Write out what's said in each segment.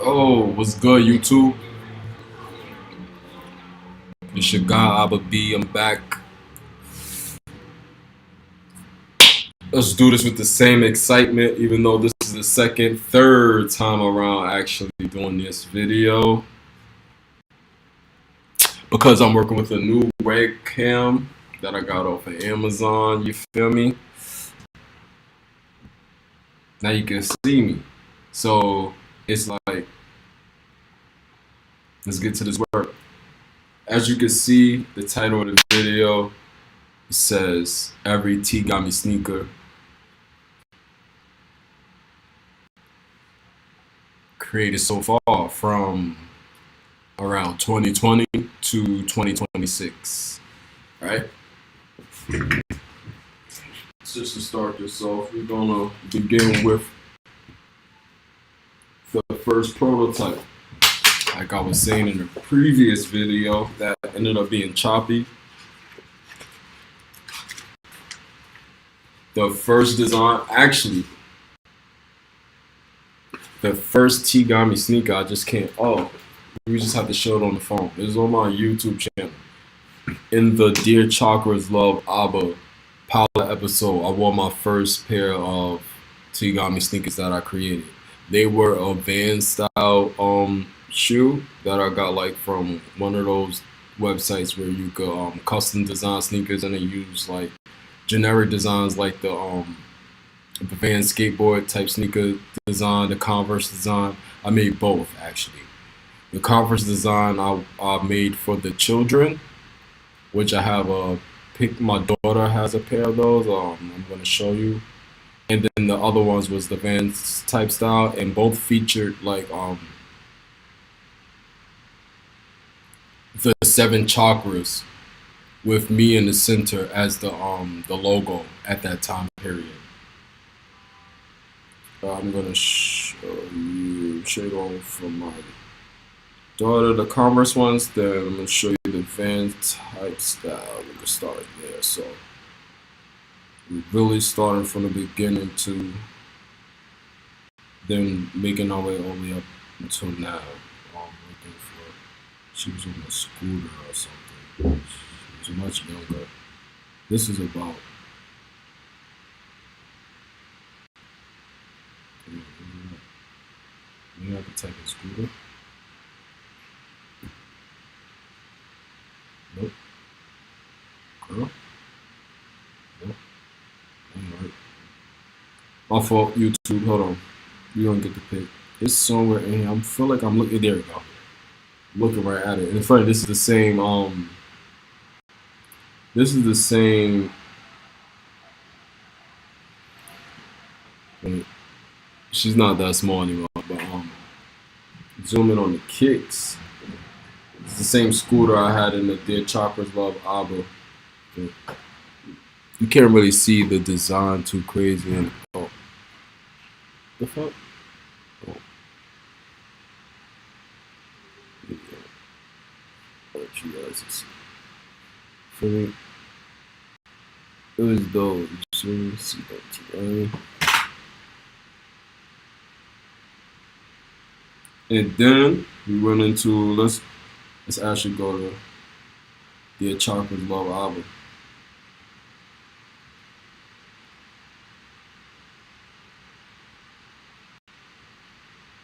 Oh, what's good, YouTube? It's your guy, Abba. I'm back. Let's do this with the same excitement, even though this is the third time around actually doing this video. Because I'm working with a new webcam that I got off of Amazon, you feel me? Now you can see me. So it's like, let's get to this work. As you can see, the title of the video says, Every TGAMI Sneaker created so far from around 2020 to 2026, right? Just to start this off, we're gonna begin with the first prototype. Like I was saying in the previous video, that ended up being choppy. The first design, actually, the first TGAMI sneaker, I just can't. Oh, we just have to show it on the phone. It's on my YouTube channel. In the Dear Chakras Love Abba pilot episode, I wore my first pair of TGAMI sneakers that I created. They were a Van style shoe that I got like from one of those websites where you could custom design sneakers and then use like generic designs like the Van skateboard type sneaker design, the Converse design. I made both actually. The Converse design I made for the children, which I have a pick. My daughter has a pair of those. I'm gonna show you. And then the other ones was the Vans type style, and both featured like the seven chakras with me in the center as the logo at that time period. I'm gonna show you shade on from my daughter the Converse ones. Then I'm gonna show you the Vans type style. We're gonna start there. So we're really starting from the beginning to then making our way all the way up until now. Looking for, she was on a scooter or something. She was much younger. This is about, maybe I could type in scooter. Nope. Girl. Nope. Alright. My fault, YouTube. Hold on. You don't get the pic. It's somewhere in here. I feel like I'm looking. There we go. Looking right at it. In front, this is the same. This is the same. Wait, she's not that small anymore. But zoom in on the kicks. It's the same scooter I had in the Dear Chakras Love Abba. You can't really see the design too crazy. And oh, the fuck. Oh. Let you guys see. For me, it was dope. See that today. And then we went into let's actually go to the Chakras Love Abba.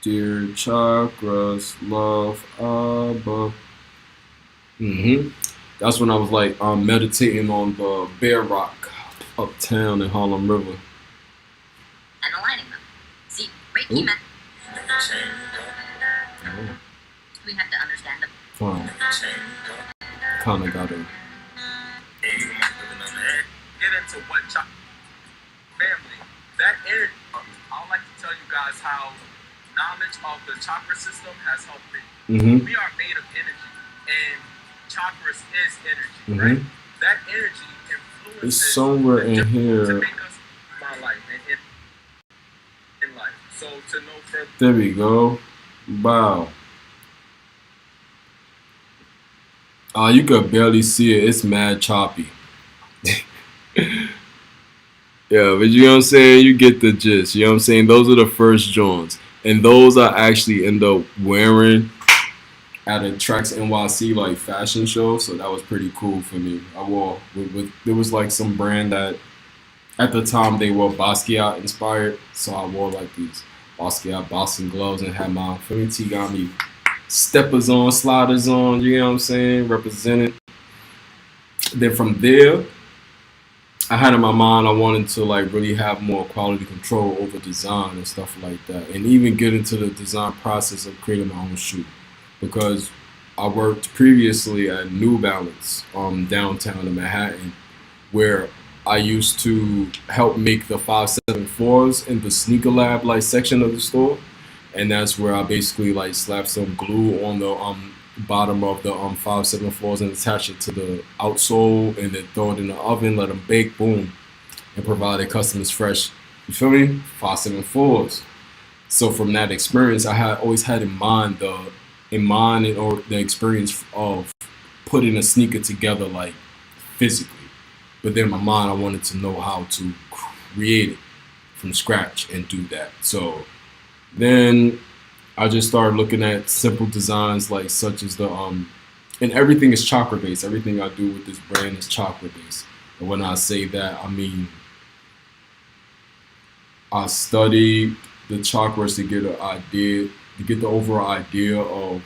Dear Chakras Love Abba. That's when I was like meditating on the Bear Rock uptown in Harlem River. And aligning them. See, great key method. We have to understand them. Fine. Kinda got it. Get into what family. That energy. I would like to tell you guys how knowledge of the chakra system has helped me. We are made of energy, and chakras is energy, right? That energy influences. It's somewhere in here. To make us my life and in life. So to know further. There we go. Wow. You could barely see it. It's mad choppy. Yeah, Yeah, but you know what I'm saying? You get the gist. You know what I'm saying? Those are the first joints. And those I actually end up wearing at a Tracks NYC like fashion show. So that was pretty cool for me. I wore there was like some brand that at the time they were Basquiat inspired. So I wore like these Basquiat boxing gloves and had my TGAMI steppers on, sliders on, you know what I'm saying? Represented. Then from there, I had in my mind I wanted to like really have more quality control over design and stuff like that, and even get into the design process of creating my own shoe, because I worked previously at New Balance, downtown in Manhattan, where I used to help make the 574s in the sneaker lab like section of the store, and that's where I basically like slapped some glue on the bottom of the 574s and attach it to the outsole, and then throw it in the oven, let them bake, boom, and provide their customers fresh. You feel me? 574s. So from that experience, I had always had in mind or the experience of putting a sneaker together like physically. But then in my mind, I wanted to know how to create it from scratch and do that. So then I just started looking at simple designs like such as and everything is chakra based. Everything I do with this brand is chakra based. And when I say that, I mean I study the chakras to get an idea, to get the overall idea of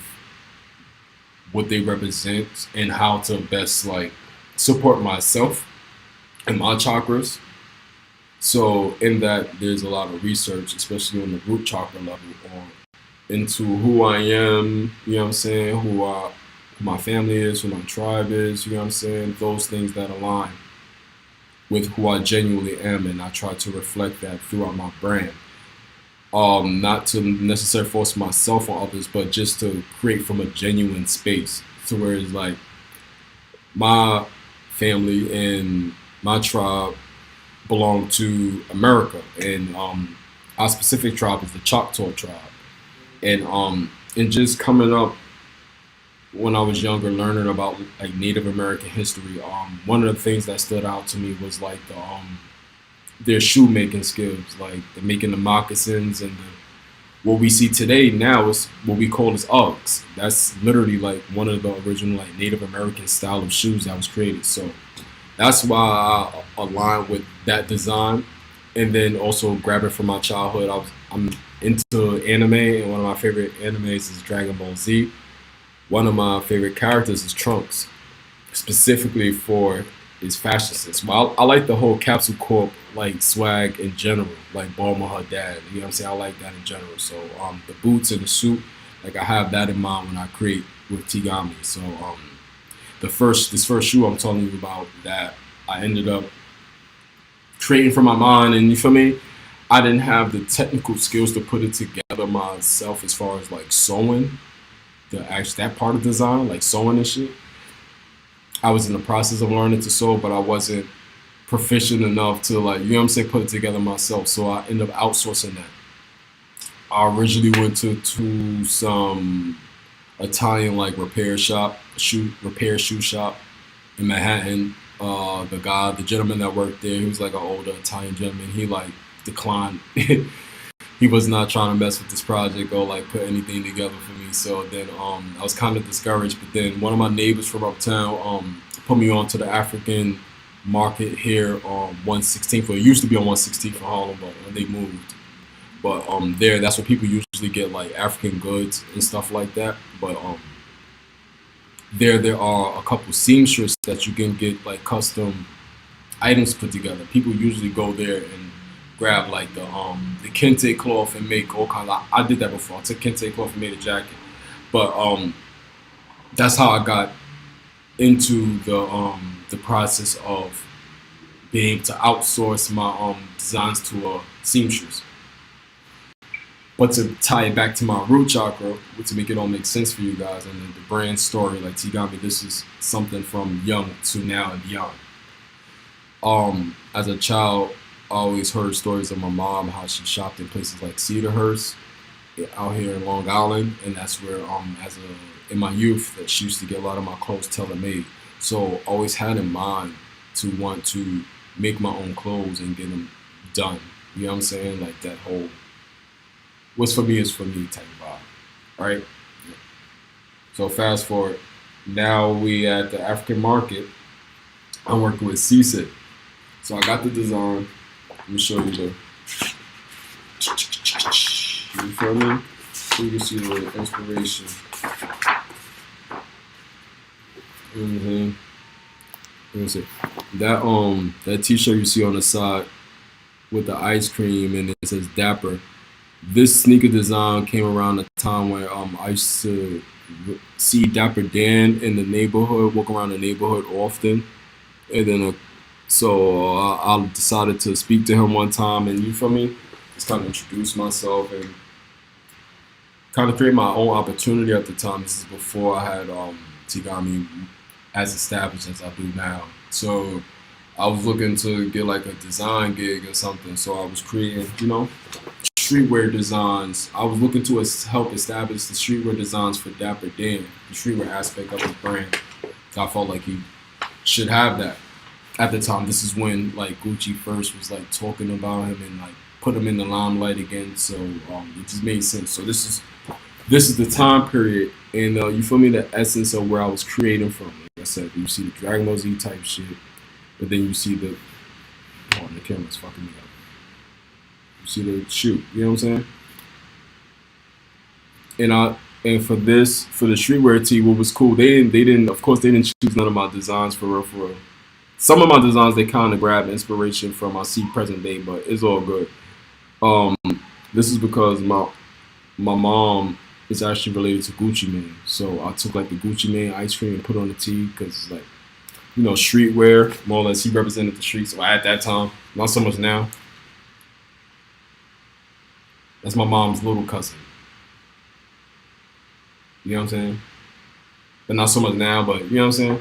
what they represent and how to best like support myself and my chakras. So in that, there's a lot of research, especially on the root chakra level, into who I am, you know what I'm saying, who my family is, who my tribe is, you know what I'm saying, those things that align with who I genuinely am, and I try to reflect that throughout my brand. Not to necessarily force myself on others, but just to create from a genuine space, to where it's like my family and my tribe belong to America, and our specific tribe is the Choctaw tribe. And just coming up when I was younger, learning about like Native American history, one of the things that stood out to me was like their shoemaking skills, like the making the moccasins, and what we see today now is what we call as Uggs. That's literally like one of the original like Native American style of shoes that was created. So that's why I align with that design, and then also grab it from my childhood. I'm into anime, and one of my favorite animes is Dragon Ball Z. One of my favorite characters is Trunks, specifically for his fashion sense. Well, I like the whole Capsule Corp like swag in general, like Bulma, her dad. You know what I'm saying? I like that in general. So the boots and the suit, like I have that in mind when I create with TGAMI. So this first shoe I'm telling you about that I ended up creating from my mind, and you feel me? I didn't have the technical skills to put it together myself as far as like sewing, that part of design, like sewing and shit. I was in the process of learning to sew, but I wasn't proficient enough to like, you know what I'm saying, put it together myself. So I ended up outsourcing that. I originally went to some Italian like repair shoe shop in Manhattan. The gentleman that worked there, he was like an older Italian gentleman. He like declined. He was not trying to mess with this project or like put anything together for me. So then I was kind of discouraged. But then one of my neighbors from uptown put me on to the African market here on 116th. Well, it used to be on 116th in Harlem, but when they moved. But that's where people usually get like African goods and stuff like that. But there are a couple seamstresses that you can get like custom items put together. People usually go there and grab like the kente cloth and make all kinds of, I did that before. I took kente cloth and made a jacket. But that's how I got into the process of being able to outsource my designs to a seamstress. But to tie it back to my root chakra, to make it all make sense for you guys, and the brand story, like TGAMI, this is something from young to now and beyond. As a child, I always heard stories of my mom, how she shopped in places like Cedarhurst, out here in Long Island, and that's where, in my youth, that she used to get a lot of my clothes tailor-made. So always had in mind to want to make my own clothes and get them done. You know what I'm saying? Like that whole what's for me is for me type vibe, right? So fast forward, now we at the African market. I'm working with CSIT. So I got the design. Let me show you the. You feel me? So you can see the inspiration. Mm-hmm. Let me see. That T-shirt you see on the side with the ice cream and it says Dapper. This sneaker design came around the time where I used to see Dapper Dan in the neighborhood, walk around the neighborhood often, and then so I decided to speak to him one time, and you feel me, just kind of introduce myself and kind of create my own opportunity at the time. This is before I had TGAMI as established as I do now. So I was looking to get like a design gig or something. So I was creating, streetwear designs. I was looking to help establish the streetwear designs for Dapper Dan, the streetwear aspect of the brand. So I felt like he should have that. At the time, this is when like Gucci first was like talking about him and like put him in the limelight again. So it just made sense. So this is the time period, and you feel me, the essence of where I was creating from. Like I said, you see the Dragon Ball Z type shit, but then you see the the camera's fucking me up. You see the shoot, you know what I'm saying? And for the streetwear tee, what was cool, they didn't of course they didn't choose none of my designs for real. Some of my designs they kind of grabbed inspiration from I see present day, but it's all good. This is because my mom is actually related to Gucci Mane, so I took like the Gucci Mane ice cream and put on the tee because it's like, streetwear, more or less. He represented the streets. So at that time, not so much now. That's my mom's little cousin. You know what I'm saying? But not so much now, but you know what I'm saying?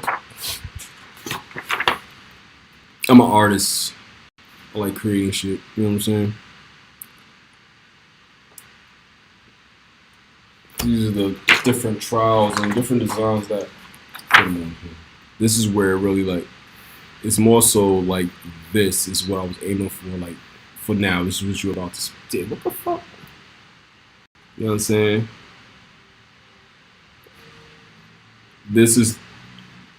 I'm an artist. I like creating shit. You know what I'm saying? These are the different trials and different designs that put them on here. This is where really like, it's more so like this is what I was aiming for. Like for now, this is what you're about to see. What the fuck? You know what I'm saying? This is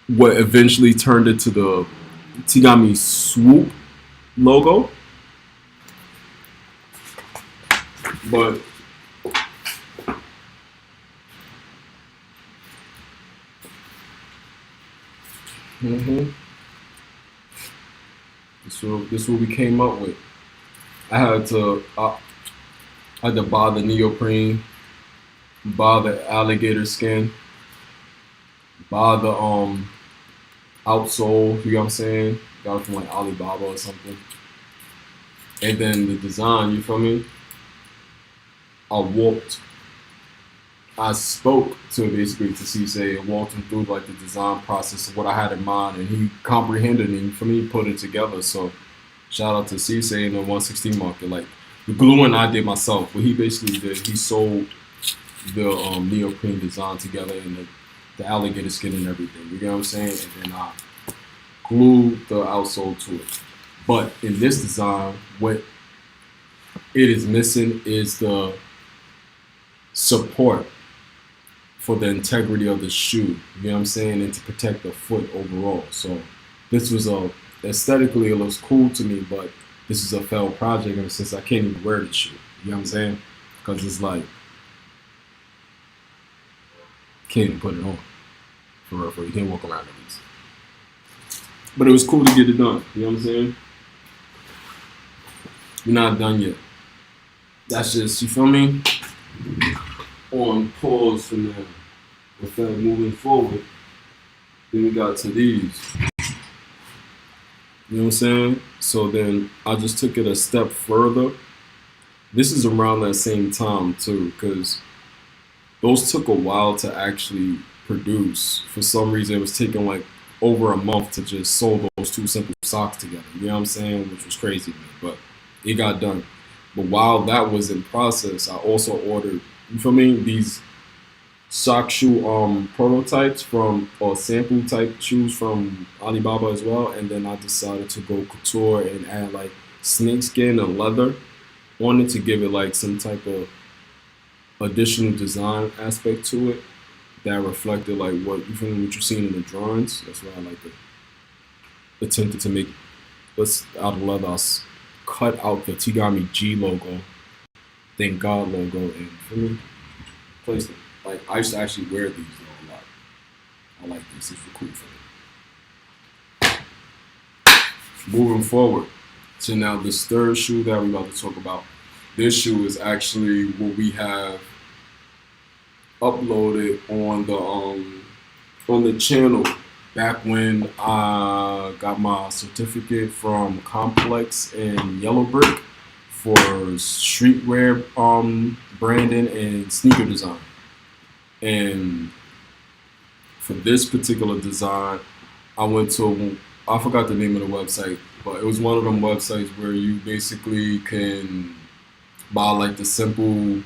what eventually turned into the TGAMI Swoop logo. But this is what we came up with. I had to buy the neoprene, buy the alligator skin, buy the outsole, you know what I'm saying? Got it from like Alibaba or something. And then the design, you feel me? I spoke to Cisse and walked him through like the design process of what I had in mind, and he comprehended it, and for me, put it together. So shout out to Cisse in the 116 market. Like the gluing I did myself. What he basically did, he sold the neoprene design together and the alligator skin and everything. You know what I'm saying? And then I glued the outsole to it. But in this design, what it is missing is the support for the integrity of the shoe, you know what I'm saying, and to protect the foot overall. So this was aesthetically it looks cool to me, but this is a failed project ever since I can't even wear the shoe. You know what I'm saying? Because it's like can't even put it on for real. You can't walk around in these. But it was cool to get it done. You know what I'm saying? We're not done yet. That's just, you feel me? On pause for now. With that moving forward, then we got to these. You know what I'm saying? So then I just took it a step further. This is around that same time too, because those took a while to actually produce. For some reason, it was taking like over a month to just sew those two simple socks together. You know what I'm saying? Which was crazy to me, but it got done. But while that was in process, I also ordered, you feel me, these sock shoe prototypes from, or sample type shoes from Alibaba as well. And then I decided to go couture and add like snakeskin and leather on it to give it like some type of additional design aspect to it that reflected like what you're seeing in the drawings. That's why I like it. Attempted to make this out of leather. I cut out the TGAMI G logo, Thank God logo, and for me, placed it. Like I used to actually wear these though a lot. I like these. It's cool for me. Moving forward to now this third shoe that we're about to talk about. This shoe is actually what we have uploaded on the channel back when I got my certificate from Complex and Yellow Brick for streetwear branding and sneaker design. And for this particular design, I went to, I forgot the name of the website, but it was one of them websites where you basically can buy like the simple,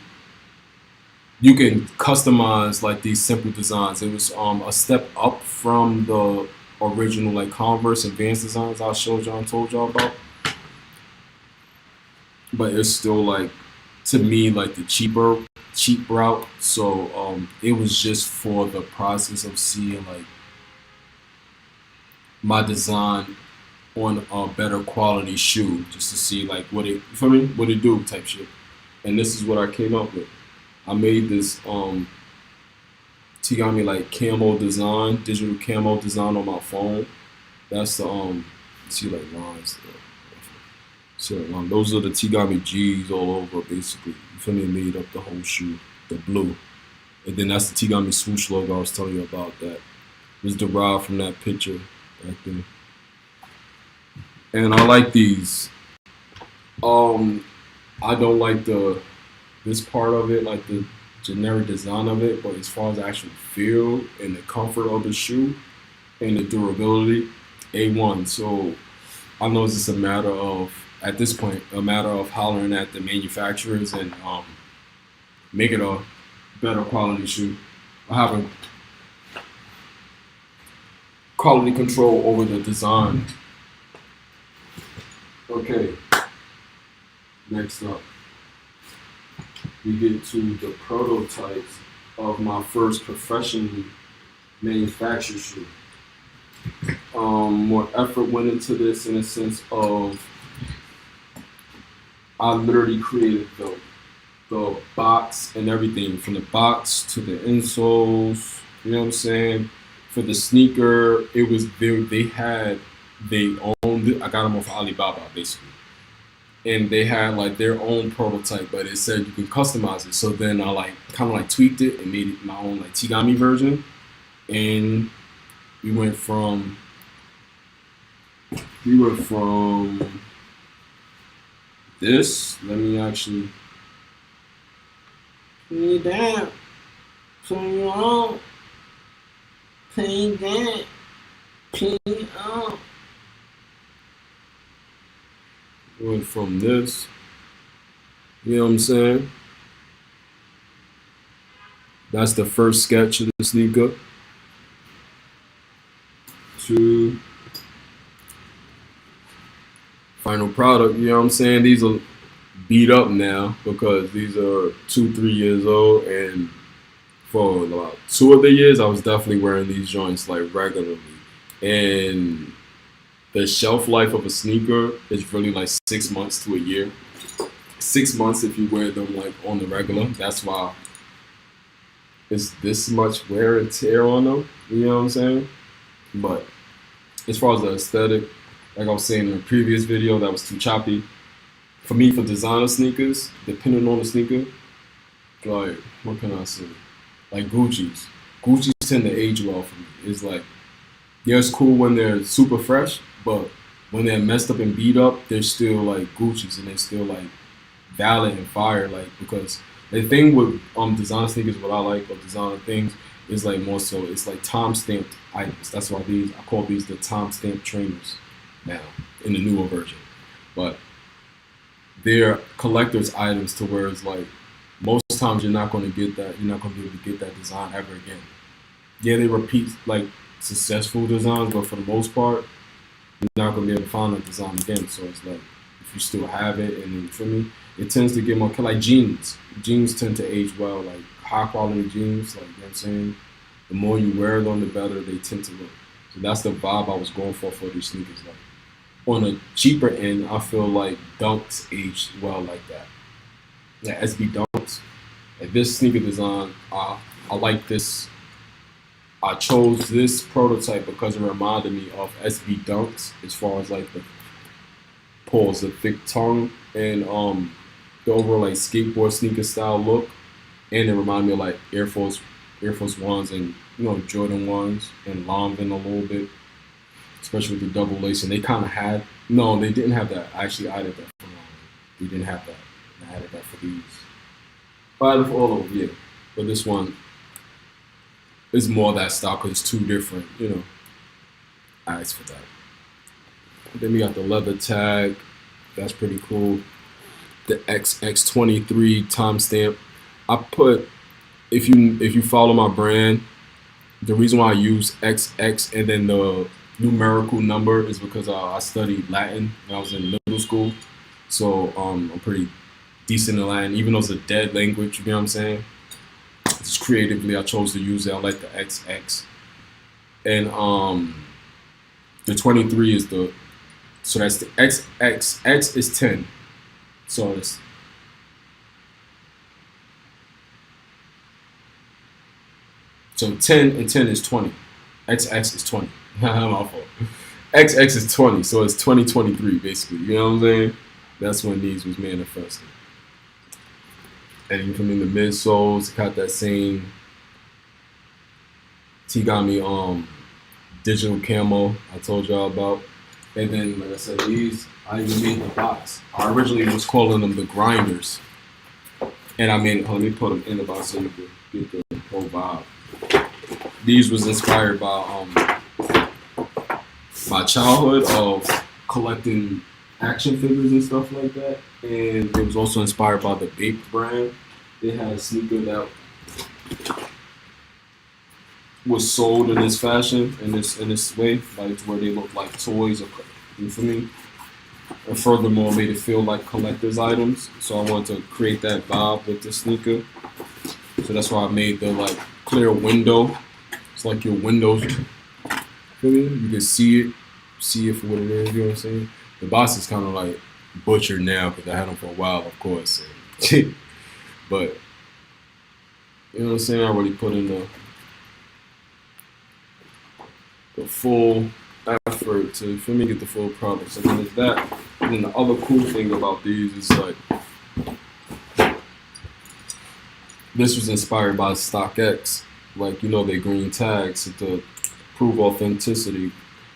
you can customize like these simple designs. It was a step up from the original like Converse advanced designs I showed y'all and told y'all about. But it's still like, to me, like the cheap route. So it was just for the process of seeing like my design on a better quality shoe, just to see like what it do type shit. And this is what I came up with. I made this TGAMI like camo design, digital camo design on my phone. That's the see like lines there. So those are the TGAMI G's all over basically. You feel me? Made up the whole shoe, the blue. And then that's the TGAMI swoosh logo I was telling you about that. It was derived from that picture back there. And I like these. I don't like this part of it, like the generic design of it, but as far as the actual feel and the comfort of the shoe and the durability, A1. So I know it's just a matter of, at this point, a matter of hollering at the manufacturers and making a better quality shoe. Having quality control over the design. Okay, next up, we get to the prototypes of my first professionally manufactured shoe. More effort went into this in a sense of I literally created the box and everything, from the box to the insoles, you know what I'm saying? For the sneaker, it was they owned it. I got them off Alibaba basically. And they had like their own prototype, but it said you can customize it. So then I like kind of like tweaked it and made it my own like TGAMI version. And we went from this. Let me actually put it down. Turn you on. Put it down. Put it on. Went from this, you know what I'm saying? That's the first sketch of the sneaker. To final product, you know what I'm saying? These are beat up now because these are 2-3 years old, and for about 2 of the years I was definitely wearing these joints like regularly. And the shelf life of a sneaker is really like 6 months to a year. 6 months if you wear them like on the regular. That's why it's this much wear and tear on them. You know what I'm saying? But as far as the aesthetic, like I was saying in the previous video, that was too choppy. For me, for designer sneakers, depending on the sneaker, like, what can I say? Like Gucci's. Gucci's tend to age well for me. It's like, yeah, it's cool when they're super fresh, but when they're messed up and beat up, they're still like Gucci's and they're still like valid and fire. Like, because the thing with designer sneakers, what I like of designer things is like more so it's like time-stamped items. That's why I call these the time-stamped trainers now in the newer version. But they're collector's items to where it's like most times you're not going to get that. You're not going to be able to get that design ever again. Yeah, they repeat like successful designs, but for the most part, you're not gonna be able to find that design again. So it's like, you you still have it, and you feel me, it tends to get more like jeans. Jeans tend to age well, like high quality jeans, like you know what I'm saying. The more you wear them, the better they tend to look. So that's the vibe I was going for these sneakers. Like on a cheaper end, I feel like Dunks aged well like that. Yeah, SB Dunks. Like this sneaker design, I like this. I chose this prototype because it reminded me of SB Dunks as far as like the pulls, the thick tongue, and the overall like skateboard sneaker style look, and it reminded me of like Air Force Ones, and Jordan ones, and Longvin a little bit, especially with the double lace. And they kind of had no, they didn't have that. I actually added that for Longvin. They didn't have that. I added that for these. I added for all of them, yeah. But this one is more that style because it's two different, I asked for that. Then we got the leather tag. That's pretty cool. The XX23 timestamp. I put, if you follow my brand, the reason why I use XX and then the numerical number is because I studied Latin when I was in middle school. So I'm pretty decent in Latin, even though it's a dead language, you know what I'm saying? Just creatively I chose to use it. I like the XX. And the 23 is so that's the XX. X is 10. So it's so 10 and 10 is 20. XX is 20. My fault. XX is 20, so it's 2023 basically. You know what I'm saying? That's when these was manifested. And you come in the midsoles, got that same TGAMI digital camo I told y'all about. And then, like I said, these, I even made the box. I originally was calling them the grinders. And I made, let me put them in the box so you can get the whole vibe. These was inspired by my childhood of collecting action figures and stuff like that. And it was also inspired by the Bape brand. They had a sneaker that was sold in this fashion, in this way, like to where they look like toys, or you feel me? And furthermore, made it feel like collector's items. So I wanted to create that vibe with the sneaker. So that's why I made the like clear window. It's like your windows. Feel me? You can see it for what it is. You know what I'm saying? The box is kind of like butchered now because I had them for a while, of course. But you know what I'm saying? I already put in the full effort to, for me, get the full product. So then there's that. And then the other cool thing about these is like this was inspired by StockX. Like, they green tags to prove authenticity.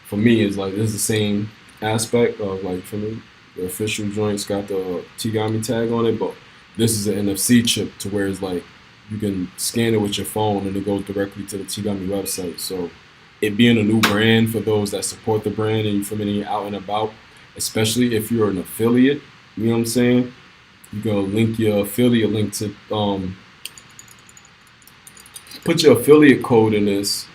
For me, it's like this is the same aspect of like, for me, the official joints got the TGAMI tag on it, but this is an NFC chip to where it's like you can scan it with your phone and it goes directly to the TGAMI website. So it being a new brand for those that support the brand and you're out and about, especially if you're an affiliate, you know what I'm saying? You go link your affiliate link to put your affiliate code in this,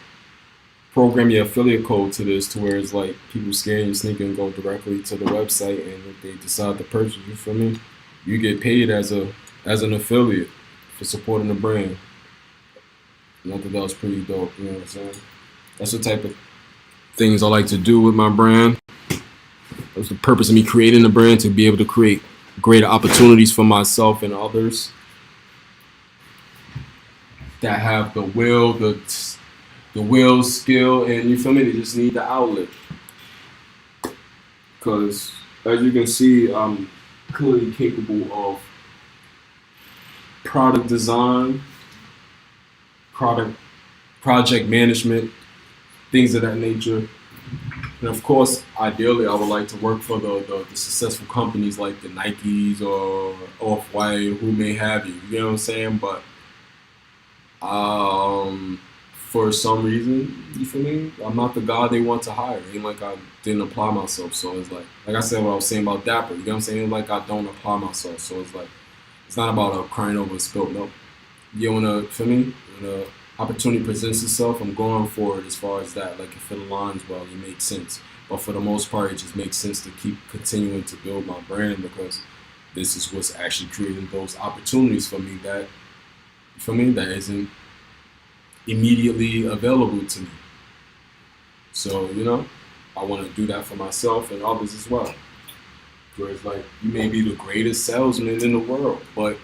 program your affiliate code to this to where it's like people scan your sneaker and go directly to the website, and if they decide to purchase, you feel me? You get paid as an affiliate for supporting the brand. And I think that was pretty dope, you know what I'm saying? That's the type of things I like to do with my brand. That was the purpose of me creating the brand, to be able to create greater opportunities for myself and others that have the will, skill, and you feel me? They just need the outlet. Because as you can see, I'm clearly capable of product design, project management, things of that nature. And of course, ideally, I would like to work for the successful companies like the Nikes or Off-White, who may have you. You know what I'm saying? But for some reason, you feel me? I'm not the guy they want to hire. It ain't like I didn't apply myself. So it's like I said, what I was saying about Dapper. You know what I'm saying? Like I don't apply myself. So it's like it's not about crying over spilled milk. You wanna feel me? When an opportunity presents itself, I'm going for it as far as that. Like if it aligns well, it makes sense. But for the most part, it just makes sense to keep continuing to build my brand because this is what's actually creating those opportunities for me that isn't immediately available to me. So, I want to do that for myself and others as well. Whereas, like, you may be the greatest salesman in the world, but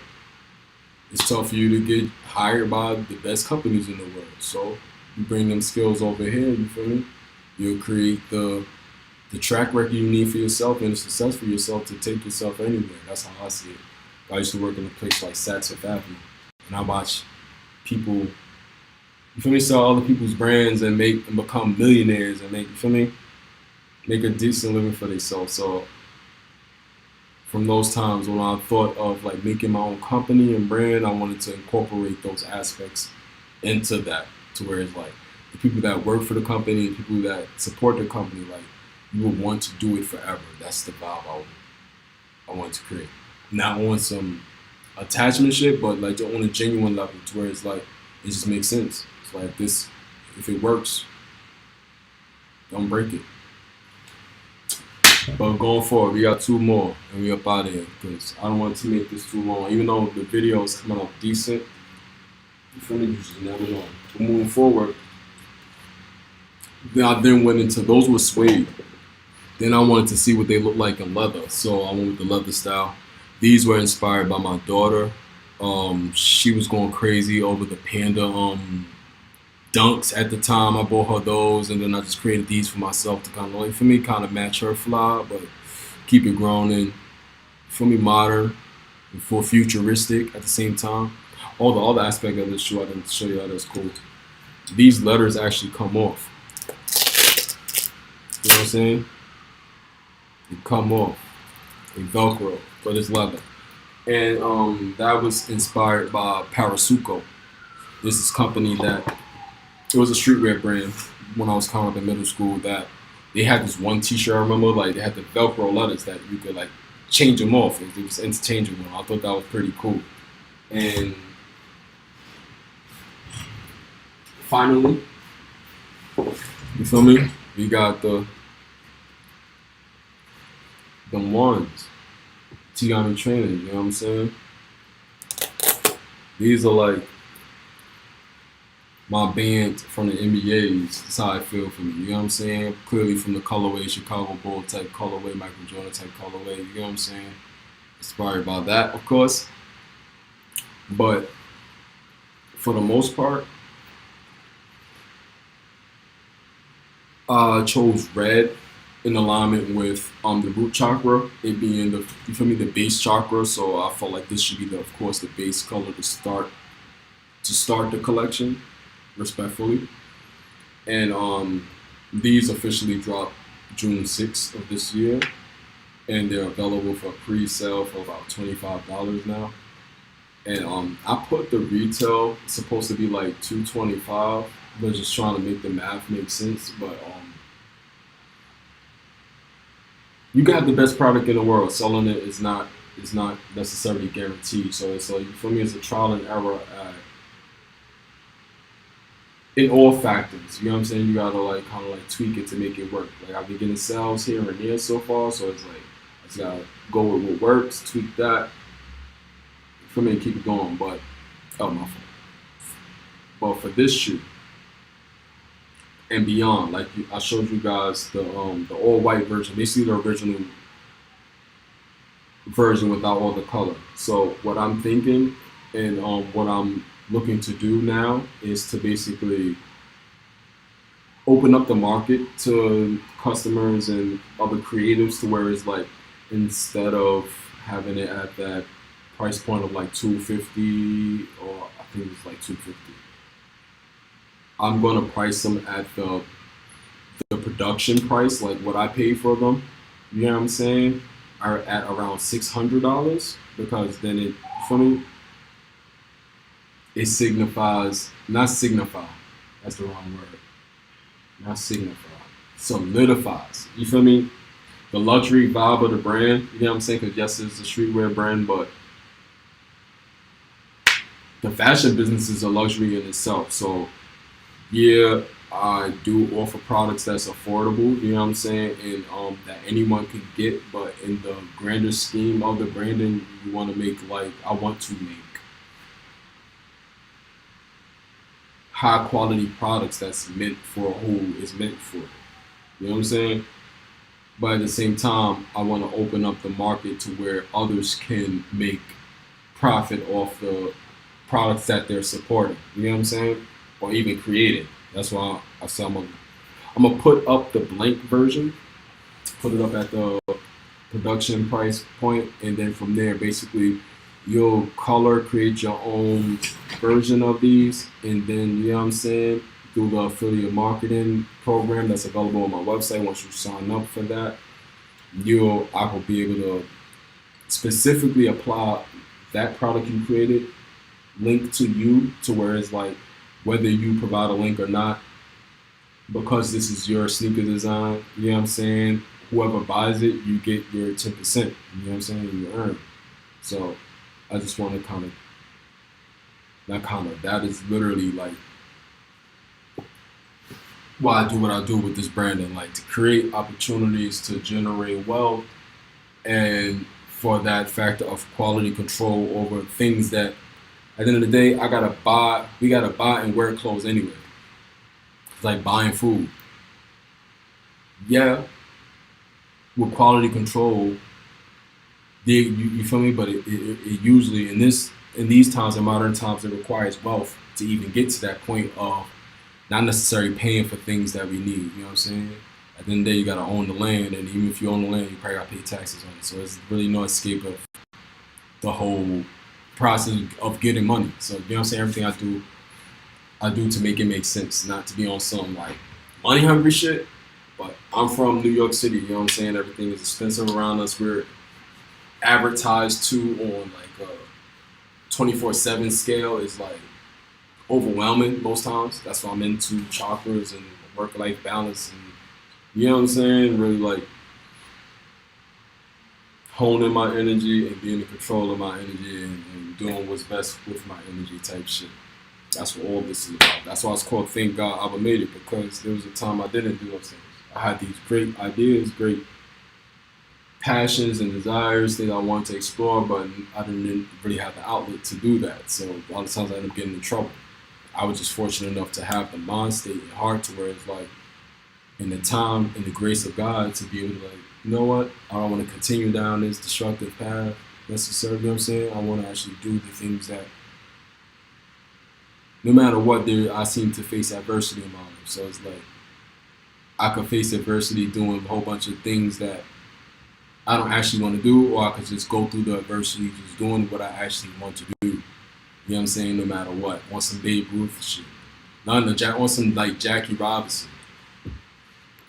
it's tough for you to get hired by the best companies in the world. So you bring them skills over here, you feel me? You'll create the track record you need for yourself and the success for yourself to take yourself anywhere. That's how I see it. I used to work in a place like Saks Fifth Avenue, and I watch people, you feel me, sell other people's brands and become millionaires and make a decent living for themselves. So from those times when I thought of like making my own company and brand, I wanted to incorporate those aspects into that, to where it's like the people that work for the company, the people that support the company, like you would want to do it forever. That's the vibe I want to create. Not on some attachment shit, but like on a genuine level, to where it's like it just makes sense. It's like this, if it works, don't break it. But going forward, we got 2 more and we up out of here because I don't want to make this too long. Even though the video is coming out decent, you feel me? You just never know. But moving forward, then I went into, those were suede. Then I wanted to see what they look like in leather, so I went with the leather style. These were inspired by my daughter. She was going crazy over the panda dunks at the time. I bought her those, and then I just created these for myself to kind of, like, for me, kind of match her fly, but keep it grown and, for me, modern and for futuristic at the same time. All the other aspect of this shoe, I didn't show you how that's cool. These letters actually come off. You know what I'm saying? They come off. They Velcro, but it's leather. And that was inspired by Parasuco. This is a company that, it was a streetwear brand when I was coming up in middle school, that they had this one t-shirt, I remember, like they had the Velcro letters that you could like change them off. It was interchangeable. I thought that was pretty cool. And finally, you feel me? We got the ones. TGAMI Trainers, you know what I'm saying? These are like my band from the NBAs. That's how I feel for me, you know what I'm saying? Clearly from the colorway, Chicago Bull type colorway, Michael Jordan type colorway, you know what I'm saying? Inspired by that, of course. But for the most part, I chose red in alignment with the root chakra, it being the base chakra. So I felt like this should be of course the base color to start the collection, respectfully. And these officially dropped June 6th of this year, and they're available for pre-sale for about $25 now. And I put the retail, it's supposed to be like $225, but just trying to make the math make sense. But you got the best product in the world. Selling it is not necessarily guaranteed. So it's like, for me, it's a trial and error in all factors. You know what I'm saying? You gotta like kind of like tweak it to make it work. Like I've been getting sales here and there so far, so it's like I just gotta go with what works, tweak that for me, keep it going. But my fault. But for this shoe and beyond, like I showed you guys the all white version. Basically the original version without all the color. So what I'm thinking and what I'm looking to do now is to basically open up the market to customers and other creatives, to where it's like, instead of having it at that price point of like $250, or I think it's like $250, I'm gonna price them at the production price, like what I paid for them. You know what I'm saying? Are at around $600, because then it, for me, it signifies, not signify, that's the wrong word, not signify, solidifies, you feel me? The luxury vibe of the brand, you know what I'm saying? Because yes, it's a streetwear brand, but the fashion business is a luxury in itself. So yeah, I do offer products that's affordable, you know what I'm saying, and that anyone can get. But in the grander scheme of the branding, you want to make like I want to make high quality products that's meant for who is meant for. You know what I'm saying? But at the same time, I want to open up the market to where others can make profit off the products that they're supporting. You know what I'm saying? Or even creating. That's why I said I'm gonna put up the blank version, put it up at the production price point, and then from there, basically, you'll color create your own version of these, and then you know what I'm saying, through the affiliate marketing program that's available on my website. Once you sign up for that, I will be able to specifically apply that product you created link to you to where it's like whether you provide a link or not, because this is your sneaker design, you know what I'm saying? Whoever buys it, you get your 10%. You know what I'm saying? You earn. So I just want to that is literally like why I do what I do with this branding, like to create opportunities to generate wealth and for that factor of quality control over things that at the end of the day, we gotta buy and wear clothes anyway. It's like buying food. Yeah, with quality control, you feel me? But it usually in these times, in modern times, it requires wealth to even get to that point of not necessarily paying for things that we need. You know what I'm saying? At the end of the day, you gotta own the land, and even if you own the land, you probably gotta pay taxes on it. So there's really no escape of the whole process of getting money. So you know what I'm saying? Everything I do to make it make sense, not to be on some like money hungry shit. But I'm from New York City, you know what I'm saying? Everything is expensive around us. We're advertised to on like a 24/7 scale is like overwhelming most times. That's why I'm into chakras and work-life balance and you know what I'm saying? Really like honing my energy and being in control of my energy and doing what's best with my energy type shit. That's what all this is about. That's why it's called Thank God Abba Made It, because there was a time I didn't do those things. I had these great ideas, great passions and desires, things I wanted to explore, but I didn't really have the outlet to do that. So a lot of times I ended up getting in trouble. I was just fortunate enough to have the mind state and heart to where it's like, in the time and the grace of God to be able to like, you know what, I don't want to continue down this destructive path necessarily, you know what I'm saying? I want to actually do the things that, no matter what, I seem to face adversity in my life. So it's like, I could face adversity doing a whole bunch of things that I don't actually want to do, or I could just go through the adversity just doing what I actually want to do. You know what I'm saying? No matter what. On some Babe Ruth shit. On some like Jackie Robinson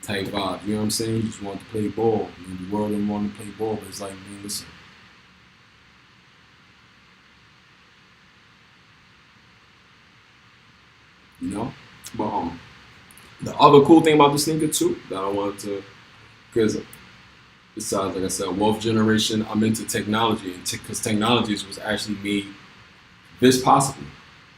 type vibe. You know what I'm saying? You just want to play ball. I mean, the world didn't want to play ball, but it's like, man, listen. You know? But the other cool thing about the sneaker too that I wanted to, because besides, like I said, wealth generation, I'm into technology, and because technology was actually made this possible.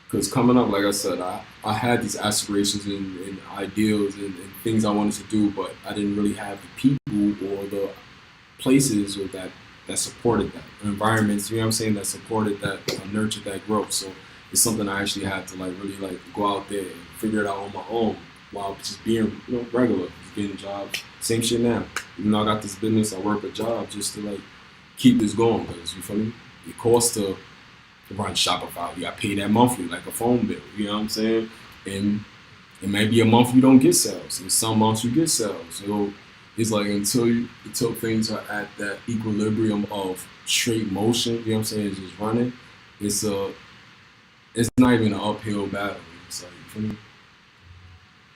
Because coming up, like I said, I had these aspirations and ideals and things I wanted to do, but I didn't really have the people or the places or that supported that, environments, you know what I'm saying, that supported that, nurtured that growth. So it's something I actually had to like really like go out there and figure it out on my own while just being, you know, regular, just getting jobs. Same shit now. Even though I got this business, I work a job just to like keep this going, because you feel me? It costs to run Shopify. You got to pay that monthly, like a phone bill. You know what I'm saying? And it may be a month you don't get sales, and some months you get sales. So it's like until things are at that equilibrium of straight motion, you know what I'm saying? It's just running. It's not even an uphill battle. It's like, you feel me?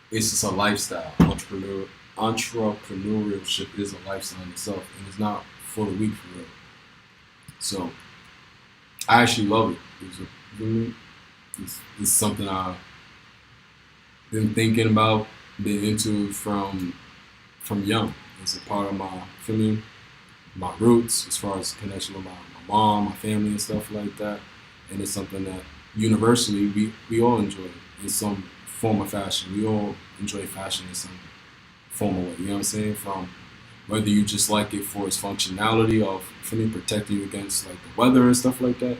It's just a lifestyle. Entrepreneurship is a lifestyle in itself, and it's not for the weak for real. So I actually love it. It's something I've been thinking about, been into from young. It's a part of my roots as far as connection with my mom, my family, and stuff like that. And it's something that universally we all enjoy in some form of fashion. We all enjoy fashion in some form of way. You know what I'm saying? From whether you just like it for its functionality of protecting you against like the weather and stuff like that,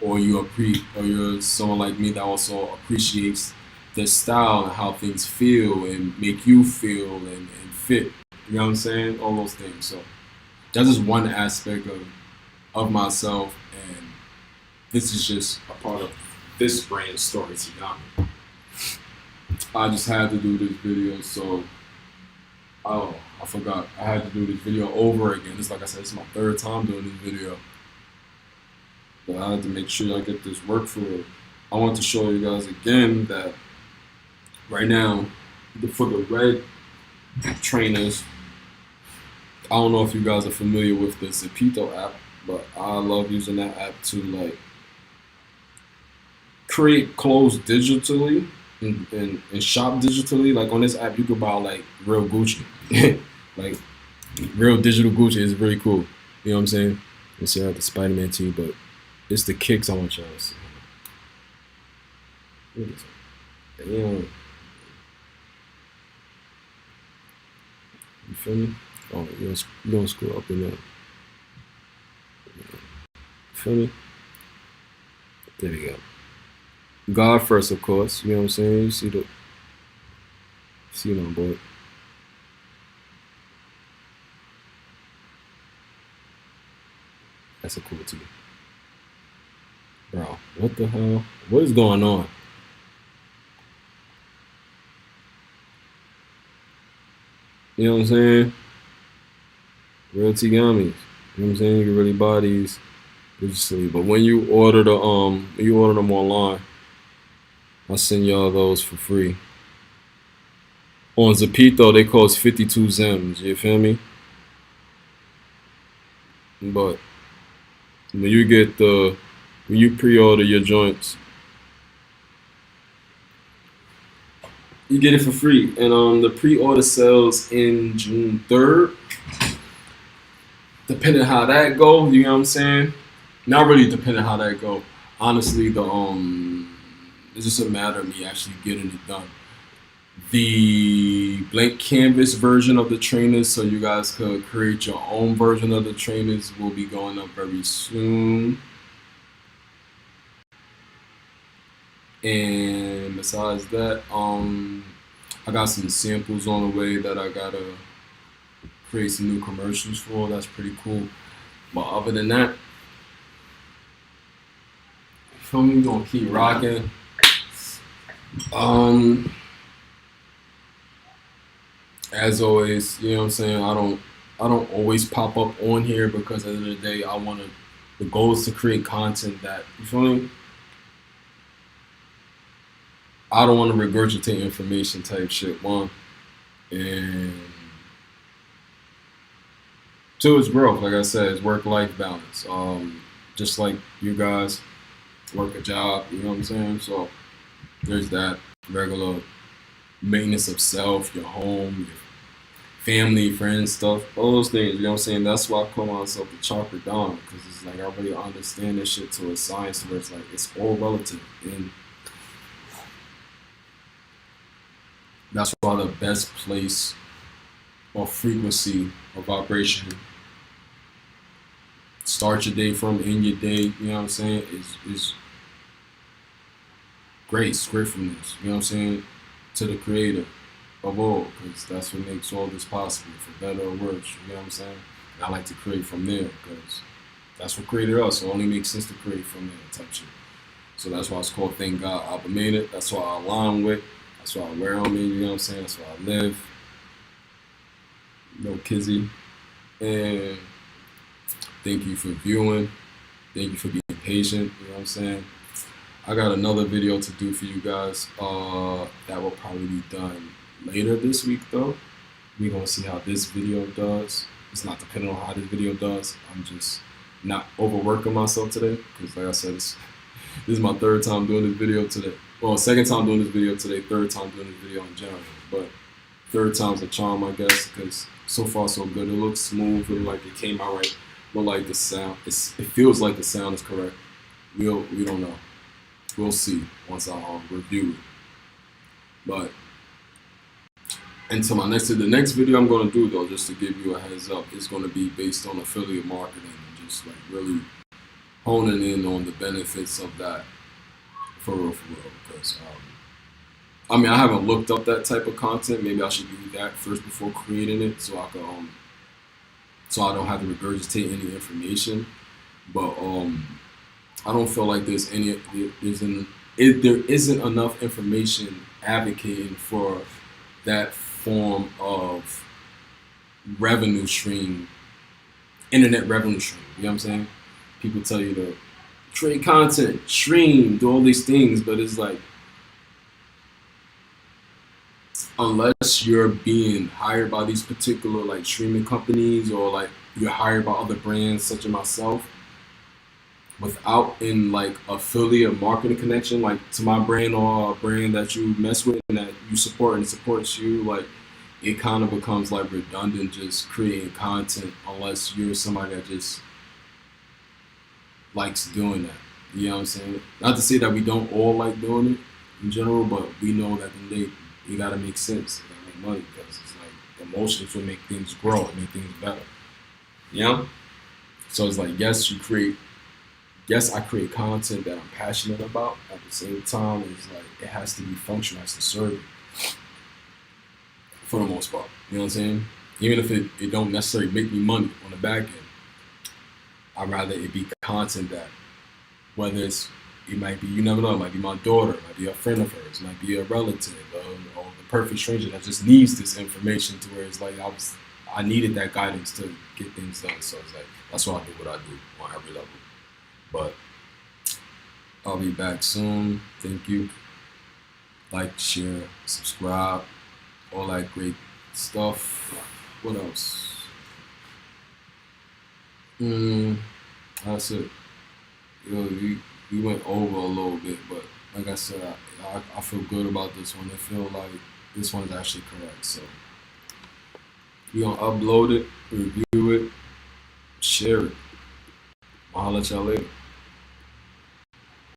or you're someone like me that also appreciates the style and how things feel and make you feel and fit. You know what I'm saying? All those things. So that's just one aspect of myself, and this is just a part of this brand story, TGAMI. I just had to do this video, so I forgot. I had to do this video over again. It's like I said, it's my third time doing this video. But I had to make sure I get this work for it. I want to show you guys again that right now, for the red trainers, I don't know if you guys are familiar with the Zapito app, but I love using that app to like create clothes digitally and shop digitally. Like on this app, you could buy like real Gucci, like real digital Gucci is really cool. You know what I'm saying? Let's see, I have the Spider-Man tee, but it's the kicks I want y'all to see. Damn. You feel me? Oh, you don't screw up in there. You feel me? There we go. God first, of course. You know what I'm saying? You see my boy. That's a cool tee. Bro, what the hell? What is going on? You know what I'm saying? Real TGAMIs. You know what I'm saying? You can really buy these digitally. But when you order them online, I'll send y'all those for free. On Zapito, they cost 52 Zems. You feel me? But when you pre-order your joints, you get it for free. And the pre-order sells in June 3rd. Depending how that go, you know what I'm saying? Not really depending how that go. Honestly, it's just a matter of me actually getting it done. The blank canvas version of the trainers, so you guys could create your own version of the trainers, will be going up very soon. And besides that, I got some samples on the way that I gotta create some new commercials for. That's pretty cool. But other than that, feel me, gonna keep rocking. As always, you know what I'm saying? I don't always pop up on here because at the end of the day, the goal is to create content that, you feel me? I don't want to regurgitate information type shit, one. And two, it's growth. Like I said, it's work-life balance. Just like you guys work a job, you know what I'm saying? So there's that regular maintenance of self, your home, your family, friends, stuff, all those things, you know what I'm saying? That's why I call myself the chocolate Don, because it's like I really understand this shit to a science where it's like it's all relative. And that's why the best place or frequency of vibration start your day from, end your day, you know what I'm saying, is grace, gratefulness, you know what I'm saying, to the creator of all, because that's what makes all this possible, for better or worse, you know what I'm saying? And I like to create from there, because that's what created us, so it only makes sense to create from there, type shit. So that's why it's called Thank God Abba made it. That's what I align with. That's what I wear on me, you know what I'm saying? That's where I live. No kizzy. And thank you for viewing. Thank you for being patient, you know what I'm saying? I got another video to do for you guys that will probably be done later this week though. We're gonna see how this video does. It's not dependent on how this video does. I'm just not overworking myself today, because like I said, this is my third time doing this video today. Well, second time doing this video today, third time doing this video in general. But third time's a charm, I guess, because so far so good. It looks smooth, it like it came out right. But like the sound, it feels like the sound is correct. We don't know. We'll see once I review it. But the next video I'm going to do, though, just to give you a heads up, is going to be based on affiliate marketing and just like really honing in on the benefits of that for real. Because I mean, I haven't looked up that type of content. Maybe I should do that first before creating it, so I can so I don't have to regurgitate any information. But I don't feel like there isn't enough information advocating for that form of revenue stream, internet revenue stream. You know what I'm saying? People tell you to create content, stream, do all these things, but it's like, unless you're being hired by these particular like streaming companies, or like you're hired by other brands such as myself, without in like affiliate marketing connection, like to my brand or a brand that you mess with and that you support and supports you, like it kind of becomes like redundant just creating content unless you're somebody that just likes doing that. You know what I'm saying? Not to say that we don't all like doing it in general, but we know that you gotta make sense, you gotta make money, because it's like emotions will make things grow and make things better. You know? So it's like, yes, I create content that I'm passionate about. At the same time, it's like it has to be functional, it has to serve you for the most part. You know what I'm saying? Even if it don't necessarily make me money on the back end, I'd rather it be content that, whether it might be, you never know, it might be my daughter, it might be a friend of hers, it might be a relative, or the perfect stranger that just needs this information, to where it's like I needed that guidance to get things done. So it's like, that's why I do what I do on every level. But I'll be back soon. Thank you. Like, share, subscribe, all that great stuff. What else? That's it. We went over a little bit, but like I said, I feel good about this one. I feel like this one is actually correct. So we're gonna upload it, review it, share it. I'll holler at y'all later.